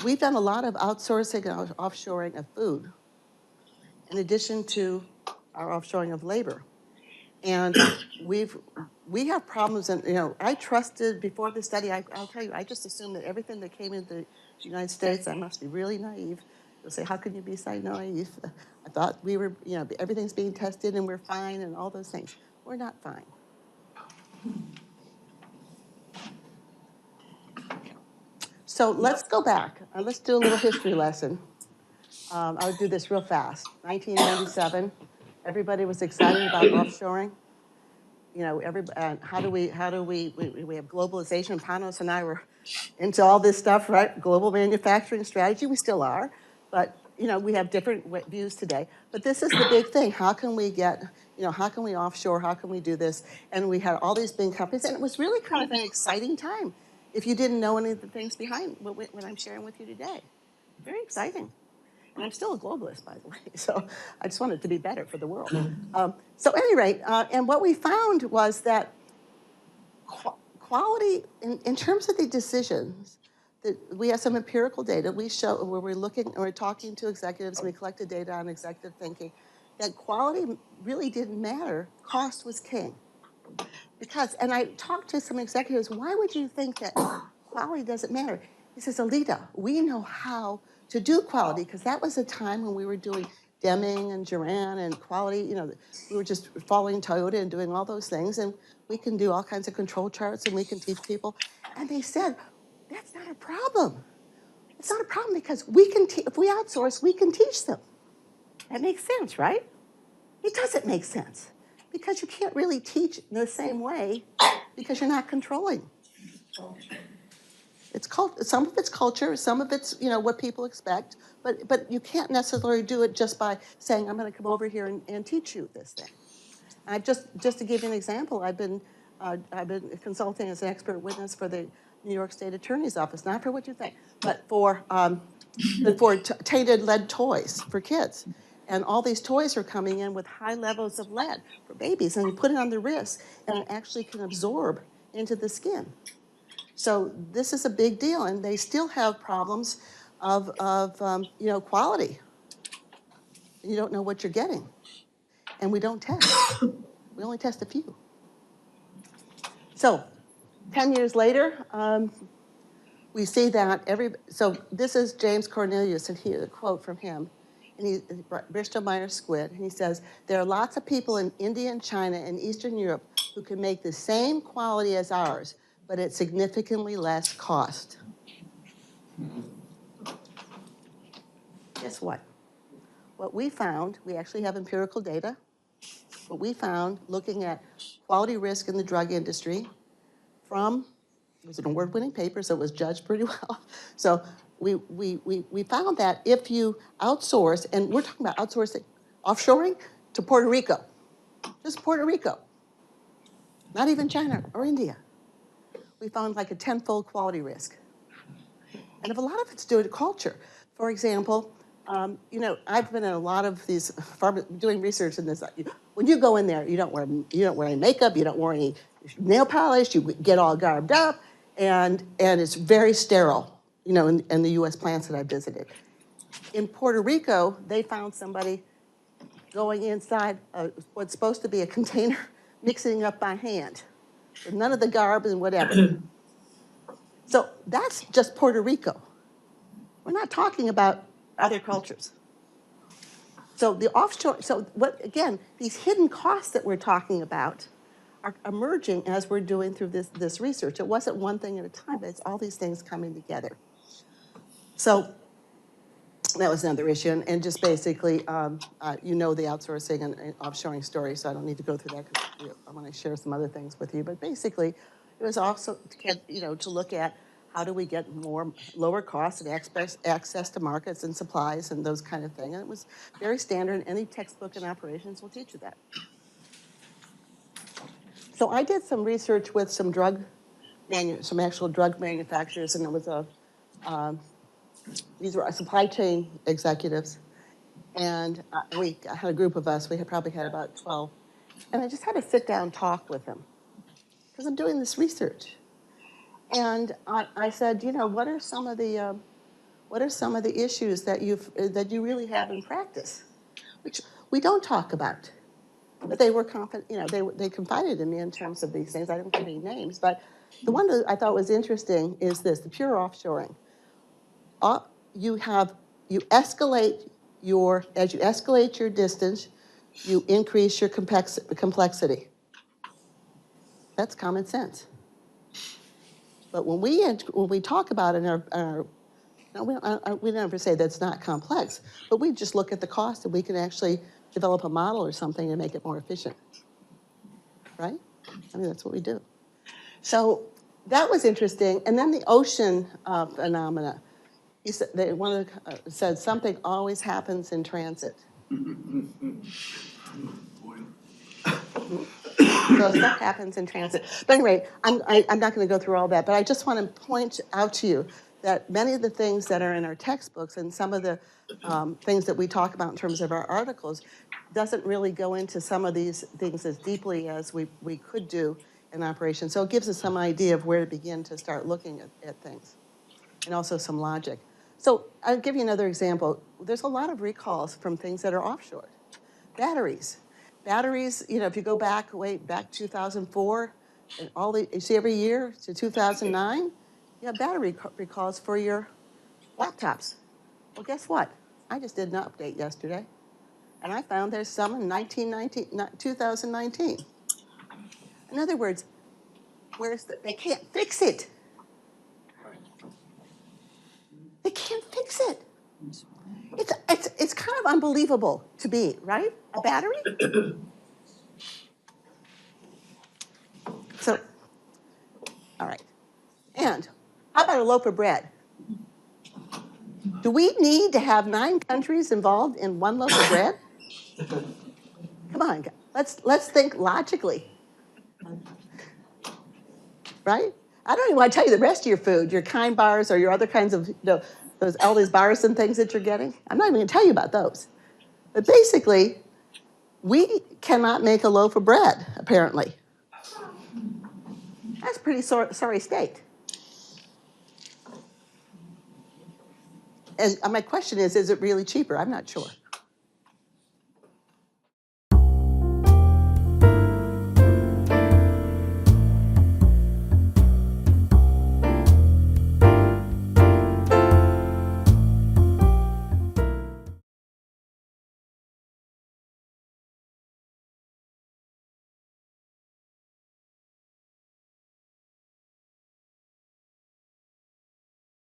we've done a lot of outsourcing and offshoring of food, in addition to our offshoring of labor. And we have problems, and I trusted before the study. I'll tell you, I just assumed that everything that came into the United States, I must be really naive. You'll say, how can you be so naive? I thought we were, everything's being tested and we're fine and all those things. We're not fine. So let's go back. Let's do a little history lesson. I'll do this real fast. 1997, everybody was excited about offshoring. How do we have globalization? Panos and I were into all this stuff, right? Global manufacturing strategy, we still are. But, we have different views today. But this is the big thing. How can we how can we offshore? How can we do this? And we had all these big companies. And it was really kind of an exciting time if you didn't know any of the things behind what I'm sharing with you today. Very exciting. And I'm still a globalist, by the way, so I just want it to be better for the world. So at any rate, and what we found was that quality, in terms of the decisions, that we have some empirical data we show where we're talking to executives, and we collected data on executive thinking, that quality really didn't matter. Cost was king. And I talked to some executives, why would you think that quality doesn't matter? He says, Aleda, we know how to do quality, because that was a time when we were doing Deming and Duran and quality, we were just following Toyota and doing all those things, and we can do all kinds of control charts and we can teach people. And they said, that's not a problem. It's not a problem because if we outsource, we can teach them. That makes sense, right? It doesn't make sense because you can't really teach in the same way because you're not controlling. Some of it's culture, some of it's what people expect, but you can't necessarily do it just by saying, I'm going to come over here and teach you this thing. Just to give you an example, I've been consulting as an expert witness for the New York State Attorney's Office, not for what you think, but for tainted lead toys for kids. And all these toys are coming in with high levels of lead for babies, and you put it on the wrist, and it actually can absorb into the skin. So this is a big deal, and they still have problems of quality. You don't know what you're getting, and we don't test. We only test a few. So 10 years later, we see that so this is James Cornelius, and a quote from him, and Bristol Myers Squibb, and he says, there are lots of people in India and China and Eastern Europe who can make the same quality as ours, but at significantly less cost. Guess what? What we found, we actually have empirical data. What we found, looking at quality risk in the drug industry it was an award-winning paper, so it was judged pretty well. So we found that if you outsource, and we're talking about outsourcing, offshoring to Puerto Rico, just Puerto Rico, not even China or India, we found like a 10-fold quality risk. And a lot of it's due to culture. For example, I've been in a lot of these doing research in this. When you go in there, you don't wear any makeup, you don't wear any nail polish, you get all garbed up, and it's very sterile. In the U.S. plants that I visited. In Puerto Rico, they found somebody going inside what's supposed to be a container, mixing up by hand, with none of the garb and whatever. So that's just Puerto Rico. We're not talking about other cultures. So the offshore, again, these hidden costs that we're talking about are emerging as we're doing through this research. It wasn't one thing at a time, but it's all these things coming together. So that was another issue, and just basically, the outsourcing and offshoring story, so I don't need to go through that because I want to share some other things with you. But basically, it was also to look at how do we get lower costs and access to markets and supplies and those kind of things. And it was very standard. Any textbook in operations will teach you that. So I did some research with some actual drug manufacturers, and it was these were supply chain executives. And we had a group of us. We probably had about 12. And I just had a sit-down talk with them because I'm doing this research. And I said, what are some of the what are some of the issues that you really have in practice, which we don't talk about. But they were confident, they confided in me in terms of these things. I don't give any names, but the one that I thought was interesting is this: the pure offshoring. You escalate as you escalate your distance, you increase your complexity. That's common sense. But when we talk about it we never say that's not complex, but we just look at the cost and we can actually develop a model or something to make it more efficient, right? I mean, that's what we do. So that was interesting. And then the ocean phenomena. He said, said something always happens in transit. So stuff happens in transit. But anyway, I'm not going to go through all that, but I just want to point out to you that many of the things that are in our textbooks and some of the things that we talk about in terms of our articles doesn't really go into some of these things as deeply as we could do in operation. So it gives us some idea of where to begin to start looking at things, and also some logic. So I'll give you another example. There's a lot of recalls from things that are offshore. Batteries. Batteries, if you go back 2004, and you see every year to 2009, you have battery recalls for your laptops. Well, guess what? I just did an update yesterday, and I found there's some in 2019. In other words, they can't fix it. They can't fix it. It's kind of unbelievable to me, right? A battery? So, all right. And how about a loaf of bread? Do we need to have 9 countries involved in one loaf of bread? Come on, let's think logically. Right? I don't even want to tell you the rest of your food, your kind bars or your other kinds of, all these bars and things that you're getting. I'm not even going to tell you about those. But basically, we cannot make a loaf of bread, apparently. That's a pretty sorry state. And my question is it really cheaper? I'm not sure.